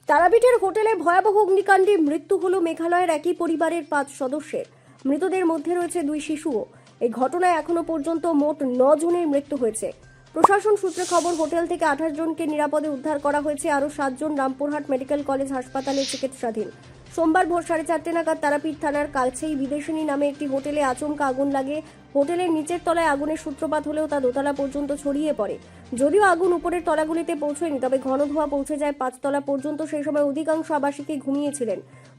তারাপীঠের হোটেলে ভয়াবহ অগ্নিকাণ্ডে মৃত্যু হলো মেঘালয়ের একই পরিবারের 5 সদস্যের। মৃতদের মধ্যে রয়েছে 2 শিশুও। এই ঘটনায় এখনো পর্যন্ত মোট 9 জনের মৃত্যু হয়েছে। প্রশাসন সূত্রে খবর, হোটেল থেকে 28 জনকে নিরাপদে উদ্ধার করা হয়েছে। আরও 7 জন রামপুরহাট মেডিকেল কলেজ হাসপাতালে চিকিৎসাধীন। সোমবার ভোর 4:30 নাগাদ তারাপীঠ থানার কাছেই বিদেশিনী নামে একটি হোটেলে আচমকা আগুন লাগে। হোটেলের নিচের তলায় আগুনের সূত্রপাত হলেও তা দোতলা পর্যন্ত ছড়িয়ে পড়ে। যদিও আগুন উপরের তলাগুলিতে পৌঁছয়নি, তবে ঘন ধোঁয়া পৌঁছে যায় 5 তলা পর্যন্ত। সেই সময় অধিকাংশ আবাসিকই ঘুমিয়েছিলেন।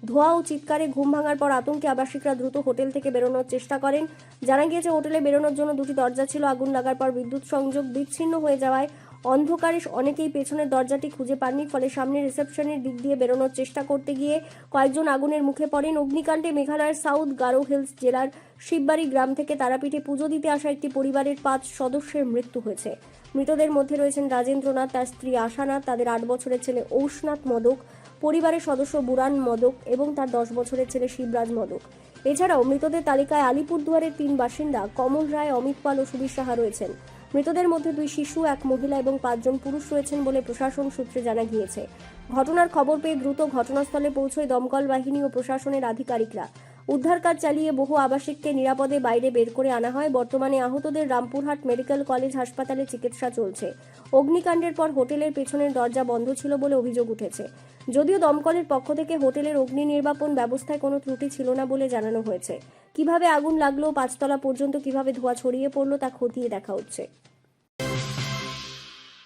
ধোঁয়া ও চিৎকারে ঘুম ভাঙার পর আতঙ্কে আবাসিকরা দ্রুত হোটেল থেকে বেরোনোর চেষ্টা করেন। জানা গিয়েছে, হোটেলে বেরোনোর জন্য 2টি দরজা ছিল। আগুন লাগার পর বিদ্যুৎ সংযোগ বিচ্ছিন্ন হয়ে যাওয়ায় অন্ধকারে অনেকেই পেছনের দরজাটি খুঁজে পাননি। ফলে সামনে রিসেপশনের দিক দিয়ে বেরোনোর চেষ্টা করতে গিয়ে কয়েকজন আগুনের মুখে পড়েন। অগ্নিকাণ্ডে মেঘালয়ের সাউথ গারো হিলস জেলার শিববাড়ি গ্রাম থেকে তারাপীঠে পুজো দিতে আসা একটি পরিবারের 5 সদস্যের মৃত্যু হয়েছে। মৃতদের মধ্যে রয়েছেন রাজেন্দ্রনাথ, তার স্ত্রী আশানাথ, তাদের 8 বছরের ছেলে ঔষনাথ মদক, পরিবারের সদস্য বুরান মদক এবং তার 10 বছরের ছেলে শিবরাজ মদক। এছাড়াও মৃতদের তালিকায় আলিপুরদুয়ারের 3 বাসিন্দা কমল রায়, অমিত পাল ও সুবীর সাহা রয়েছেন। মৃতদের মধ্যে 2 শিশু, 1 মহিলা এবং 5 জন পুরুষ রয়েছেন বলে প্রশাসন সূত্রে জানা গিয়েছে। ঘটনার খবর পেয়ে দ্রুত ঘটনাস্থলে পৌঁছয় দমকল বাহিনী ও প্রশাসনের আধিকারিকরা। উদ্ধার কাজ চালিয়ে বহু আবাসিককে নিরাপদে বাইরে বের করে আনা হয়। বর্তমানে আহতদের রামপুরহাট মেডিকেল কলেজ হাসপাতালে চিকিৎসা চলছে। অগ্নিকাণ্ডের পর হোটেলের পেছনের দরজা বন্ধ ছিল বলে অভিযোগ উঠেছে। যদিও দমকলের পক্ষ থেকে হোটেলের অগ্নি নির্বাপন ব্যবস্থায় কোনো ত্রুটি ছিল না বলে জানানো হয়েছে। কিভাবে আগুন লাগলো, 5 তলা পর্যন্ত কিভাবে ধোঁয়া ছড়িয়ে পড়লো তা খতিয়ে দেখা হচ্ছে।